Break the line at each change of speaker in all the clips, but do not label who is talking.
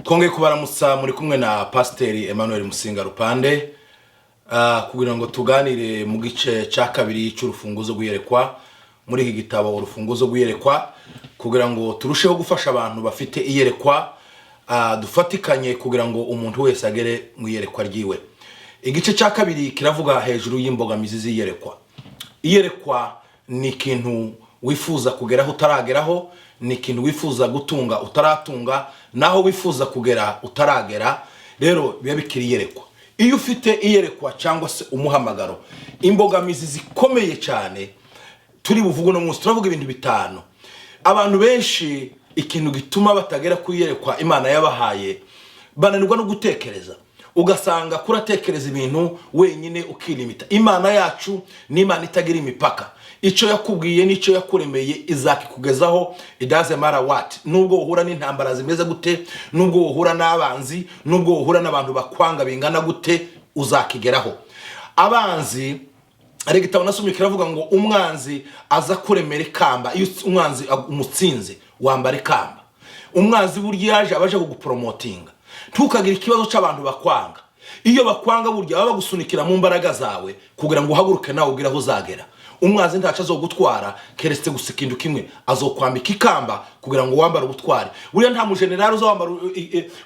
twongeye kubaramutsa muri kumwe na Pasiteri Emmanuel Musinga Rupande kugira ngo tuganire mu gice cya kabiri cy'urufunguzo rw'iyerekwa muri iki gitabo urufunguzo rw'iyerekwa kugira ngo turusheho gufasha abantu bafite iyerekwa dufatikanye kugira ngo umuntu wese agere mu iyerekwa ryiwe. Igice cya kabiri kiravuga hejuru y'imbogamizi z'iyerekwa. Iyerekwa ni ikintu wifuza kugeraho utarageraho, ni ikintu wifuza gutunga utaratunga, naho wifuza kugera utaragera, rero biba bikiri iyerekwa. Iyo ufite iyerekwa cyangwa se umuhamagaro, imbogamizi zikomeye cyane turi buvuga no munsi turavuga ibintu bitanu. Abantu benshi ikintu gituma batagera ku iyerekwa Imana yabahaye, bananirwa no gutekereza. Ugasanga kuratekereza ibintu wenyine ukilimita. Imana yacu ni Imana itagira imipaka. Icyo yakubwiye n'icyo yakuremeye izakikugezaho, it doesn't matter what. Nubwo uhura n'intambara zimeze gute, nubwo uhura n'abanzi, nubwo uhura n'abantu bakwanga bingana gute, uzakigeraho. Abanzi ari gitabo nasomye kiravuga ngo umwanzi aza kuremera ikamba. Iyo umwanzi umutsinze wambara ikamba. Umwanzi burya yaje abaje kugupromotinga. Ntukagira ikibazo cy'abantu bakwanga. Iyo bakwanga burya baba bagusunikira mu mbaraga zawe kugira ngo uhaguruke nawe ugira aho uzagera. Umwanzi ntaca azogutwara keretse gusikinduka kimwe, azokwambika ikamba kugira ngo wambare ubutwari. Buriya nta mujenerali uzawambara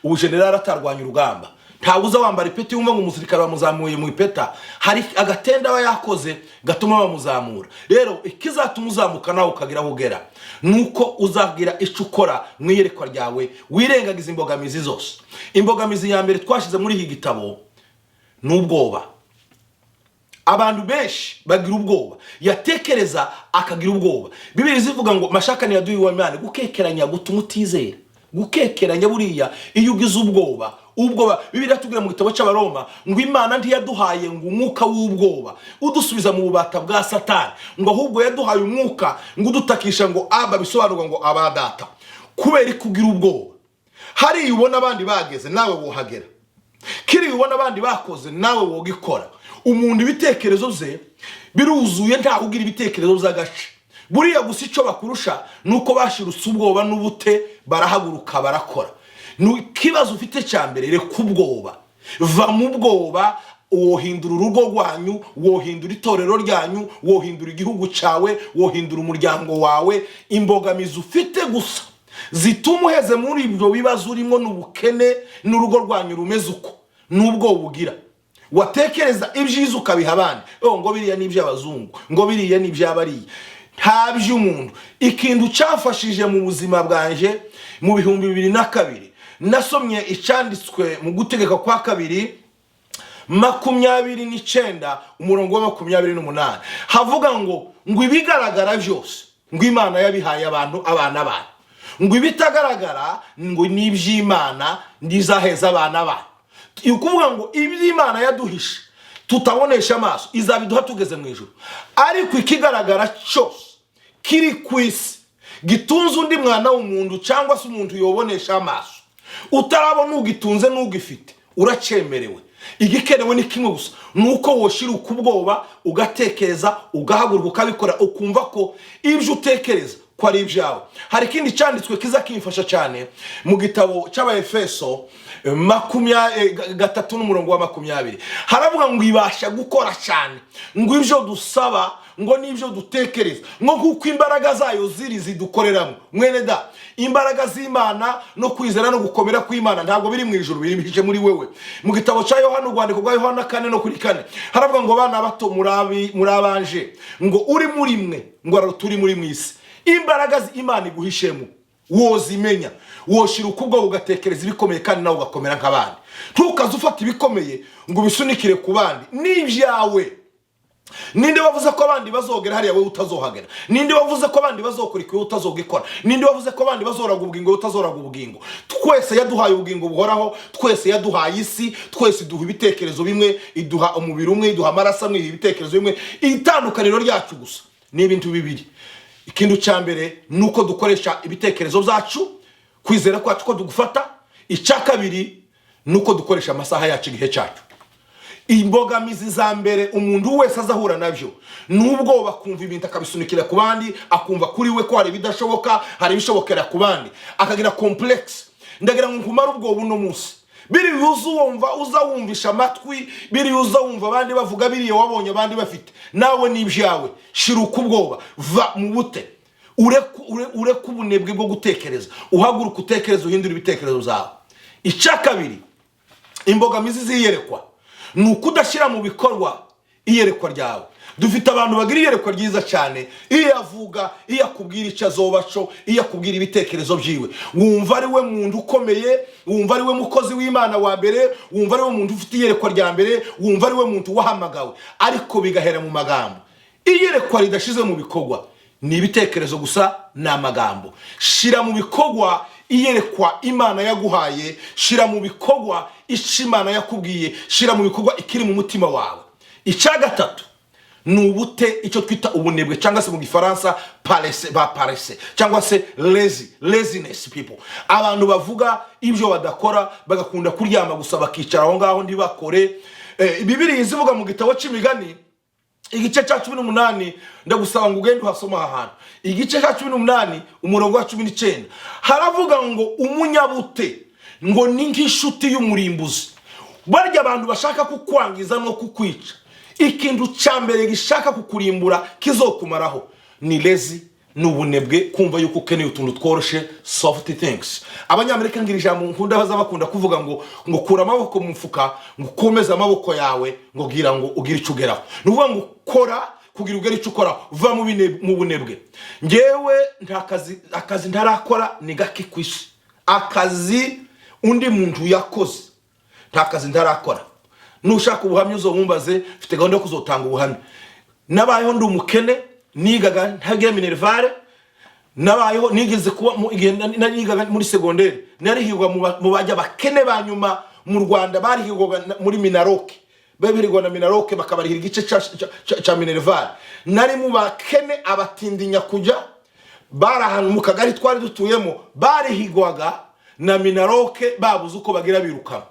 ubujenerali atarwanya urugamba. Ntawe uzawambara ipeti wumva ngo umusirikare bamuzamuye mu ipeta, hari agatenda aba yakoze gatuma bamuzamura. Rero ikizatuma uzamuka nawe ukagira aho ugera nuko uzagira icyo ukora mu iyerekwa ryawe, wirengagiza imbogamizi zose. Imbogamizi ya mbere twashize muri iki gitabo n'ubwoba. Abantu benshi bagira ubwoba, yatekereza akagira ubwoba. Bibiliya zivuga ngo mashakani yaduye w'Imana, gukekeranya gutuma utizera. Gukekeranya buriya iyo ugize ubwoba, Bibiliya tubwira mu gitabo cy'Abaroma ngo Imana ntiyaduhaye ngo umwuka w'ubwoba udusubiza mu bubata bwa Satani, ngo ahubwo yaduhaye umwuka ngo udutakisha ngo aba, bisobanurwa ngo abadata. Kubera kugira ubwoba, hari ubona abandi bageze nawe wohagera, kiri ubona abandi bakoze nawe wogikora. Umuntu ibitekerezo ze biruzuye, nta ugira ibitekerezo by'agace. Buriya gusa icyo bakurusha nuko bashirutse ubwoba n'ubute, barahaguruka barakora. Kibazo ufite cyambere reka ubwoba, va mu bwoba, wohindura urugo rwanyu, wohindura itorero ryanyu, wohindura igihugu cyawe, wohindura umuryango wawe. Imbogamizi ufite gusa zituma uheze muri ibyo bibazo urimo n'ubukene, n'urugo rwanyu rumeze uko, n'ubwoba ugira. Watekereza ibyiza ukabiha abandi, ngo biriya ni iby'abazungu, ngo biriya ni iby'abariya. Nta by'umuntu. Ikintu cyafashije mu buzima bwanje mu 2022, nasomye icyanditswe mu gutegeka kwa kabiri 29 umurongo wa 28, havuga ngo ibigaragara byose ngo Imana yabihaye abantu, abana bana. Ngo ibitagaragara ngo ni iby'Imana ndizaheza abana bana. Ukuvuga ngo iby'Imana yaduhishe tutabonesha amaso izabiduha tugeze mu ijuru. Ariko ikigaragara cyose kiri ku isi gitunze undi mwana w'umuntu cyangwa se umuntu yobonesha amaso, utarabona ugitunze n'ugifite, uracemerewe. Igikenewe ni kimwe gusa, nuko woshira ukubwoba, ugatekereza, ugahaguruka ukabikora, ukumva ko ibyo utekereza ko ari ibyawe. Hari ikindi cyanditswe kiza kimfasha cyane mu gitabo cy'Abaefeso 3 n'umurongo wa 20, haravuga ngo ibasha gukora cyane ngo ibyo dusaba ngo nibyo dutekereza, ngo kuko imbaraga zayo zidukoreramo. Mwene da, imbaraga z'Imana no kwizera no gukomera kw'Imana ntabwo biri mu ijuru, biri muri wewe. Mu gitabo cya Yohana, urwandiko rwa Yohana 4:4, haravuga ngo bana bato murabanje ngo uri muri mwe, ngo turi muri mwisi. Imbaraga z'Imana iguhishemo wozimenya, woshira ukubwo ugatekereza ibikomeye kandi nawe ugakomera nk'abandi. Ntukaze ufata ibikomeye ngo bisunikire ku bandi, n'ibyawe. Ninde wavuze ko abandi bazogera hariya wowe utazohagera? Ninde wavuze ko abandi bazokora ikiwe utazogikora? Ninde wavuze ko abandi bazoraga ubugingo utazoraga ubugingo? Twese yaduhaye ubugingo buhoraho, twese yaduhaye isi, twese duha ibitekerezo bimwe, iduha umubiri umwe, iduha amaraso amwe, ibitekerezo bimwe. Itandukaniro ryacu gusa ni ibintu bibiri. Ikintu cyambere nuko dukoresha ibitekerezo byacu, kwizera kwacu ko dugufata. Icya kabiri nuko dukoresha amasaha yacu, igihe cyacu. Imbogamizi za mbere umuntu wese azahura nabyo nubwo bakumva ibintu akabisunikira ku bandi, akumva kuri we ko hari bidashoboka, hari bishobokera ku bandi, akagira complex. ndagira ngo nkumare ubwo buno munsi biri uzumva uzawumvisha amatwi biri uzawumva abandi bavuga biriye wabonye abandi bafite nawe n'ibyawe shiruka ubwoba va mu bute ureke ubunebwe bwo gutekereza uhaguruka utekereza uhindura ibitekerezo byawe. Icya kabiri imbogamizi ziyerekwa ni ukudashyira mu bikorwa iyerekwa ryawe. Dufite abantu bagira iyerekwa ryiza cyane, iyo avuga iyo akubwira icyo azobaco iyo akubwira ibitekerezo byiwe wumva ari we muntu ukomeye, wumva ari we mukozi w'Imana wa mbere, wumva ari we muntu ufite iyerekwa rya mbere, wumva ari we muntu wahamagawe, ariko bigahera mu magambo. Iyerekwa ridashize mu bikorwa ni ibitekerezo gusa n'amagambo. Shira mu bikorwa iyerekwa Imana yaguhaye, shira mu bikorwa icyo Imana yakubwiye, shira mu bikorwa ikiri mu mutima wawe. Icya gatatu ni ubute icyo twita ubunebwe cyangwa se mu Gifaransa paresse cyangwa se laziness people. Abantu bavuga ibyo badakora bagakunda kuryama gusa bakicara aho ngaho ntibakore. Bibiliya izivuga mu gitabo cy'Imigani igice cya 18 ndagusaba ngo ugende uhasoma ahantu. Igice cya 18 umurongo wa 19 haravuga ngo umunyabute ngo ni nk'ishuti y'umurimbuzi. Barya abantu bashaka kukwangiza no kukwica, ikintu cyambere gishaka kukurimbura kizokumaraho ni lazy, n'ubunebwe, kumva yuko ukeneye utuntu tworoshe, soft things. Abanyamerika ngira ijambo nkunda baza bakunda kuvuga ngo kura amaboko mu mufuka, ngo komeza amaboko yawe, ngo gira ngo ugire icyo ugeraho. Nuvuga ngo kora kugira ugere icyo ukora, va mu bunebwe. Ngewe akazi ntarakora ni gake kwisi. Akazi undi muntu yakoze nta kazi ntarakora. Nushaka ubuhamya uzomumbaze, mfite gahunda yo kuzotanga ubuhamya. Nabayeho ndi umukene, nigaga ntagira minervare, nabayeho nigeze kuba nigaga muri secondaire, narihirwa mu bajya bakene banyuma mu Rwanda, barihirwa muri Minaroke, babirigwa na Minaroke bakabarihira igice ca minervare. Nari mu bakene abatindinya kujya barahantu mu kagari twari dutuyemo, barihigwaga na Minaroke babuze uko bagira biruka.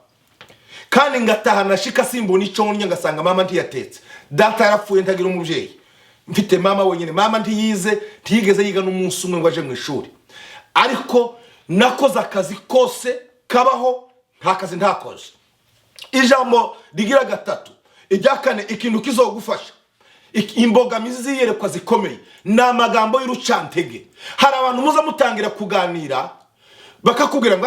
Kandi ngataha nashika simbona icyo ndya, ngasanga mama ntiyatetse, data yarapfuye ntagira umubyeyi, mfite mama wenyine. Mama ntiyigeze yiga n'umunsi umwe ngo aje mu ishuri, ariko nakoze akazi kose kabaho, nta kazi ntakoze. Ijambo rigira gatatu, ijya kane, ikintu kizogufasha imbogamizi ziyerekwa zikomeye ni amagambo y'urucantege. Hari abantu muza mutangira kuganira bakakubwira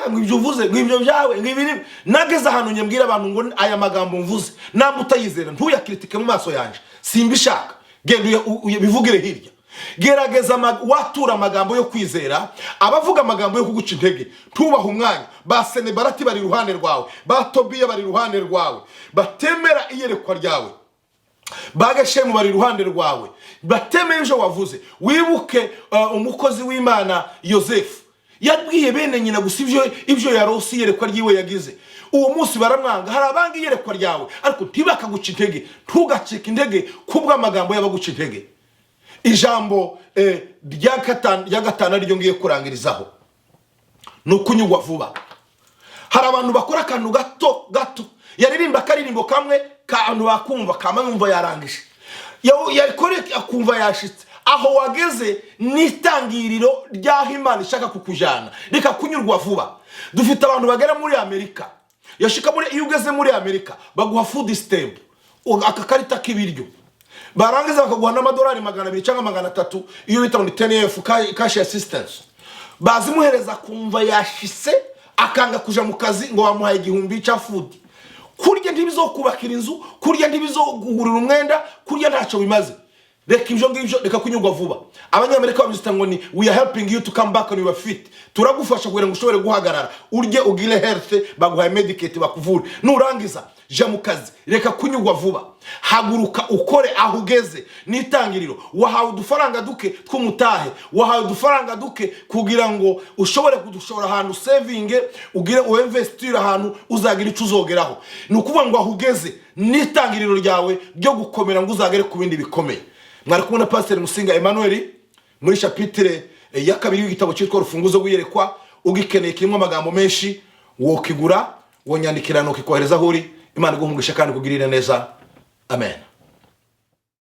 ngo ibyo uvuze, ngo ibyo byawe, ngo ibiri. Nageze ahantu nyambwira abantu ngo aya magambo mvuze namwe utayizera ntuyakritike mu maso yanje, simbishaka. Genda bivugire hirya. Gerageza watura amagambo yo kwizera, abavuga amagambo yo kuguca intege tubaha umwanya. Ba Senebarati bari iruhande rwawe, ba Tobiya bari iruhande rwawe, batemera iyerekwa ryawe, ba Geshemu bari iruhande rwawe, batemera ibyo wavuze. Wibuke umukozi w'Imana Yosefu yabwiye bene nyina gusa ibyo yarose iyerekwa ryiwe yagize. Uwo munsi baramwanga. Hari abanga iyerekwa ryawe ariko ntibakaguca intege, ntugacike intege kubwa amagambo y'abaguca intege. Ijambo rya gatanu ryo ngiye kurangirizaho ni ukunyugwa vuba. Hari abantu bakora akantu gato yaririmba akaririmbo kamwe kantu bakumva kamanyumva yarangije, yakore akumva yashitse. Aho wageze nitangiriro ryaho Imana ishaka kukujana, reka kunyurwa vuba. Dufite abantu bagera muri Amerika, yashika muri iyo ugeze muri Amerika baguha food stamp, akakarita k'ibiryo, barangiza bakaguha n'amadolari 200 cyangwa 300 iyo bita muri 10F cash assistance. Bazimuhereza kumva yashise, akanga kuja mu kazi ngo bamuhaye 1000 cya food. Kurya ntibizokubakira inzu, kurya ntibizogurira umwenda, kurya ntacyo bimaze. Reka ibyo ngibyo, reka kunyurwa vuba. Abanyamerika babizita ngo ni we are helping you to come back on your feet. Turagufasha kugira ngo ushobore guhagarara, urye ugire health, baguhaye medicate bakuvure. Nurangiza ja mu kazi, reka kunyurwa vuba. Haguruka ukore aho ugeze nitangiriro. Wahawe udufaranga duke tw'umutahe, wahawe udufaranga duke kugira ngo ushobore kudushora ahantu saving, ugire uinvestire ahantu uzagira icyo uzogeraho. Nukuvuga ngo aho ugeze nitangiriro ryawe byo gukomera ngo uzagere ku bindi bikomeye. Mwari kumwe na Pastor Musinga Emmanuel muri chapitre ya 2 y'igitabo cyitwa Urufunguzo rw'iyerekwa. Ugikeneye kirimo amagambo menshi, wokigura wonyandikirana ukikohereza huri. Imana iguhe umugisha kandi kugirira neza. Amen.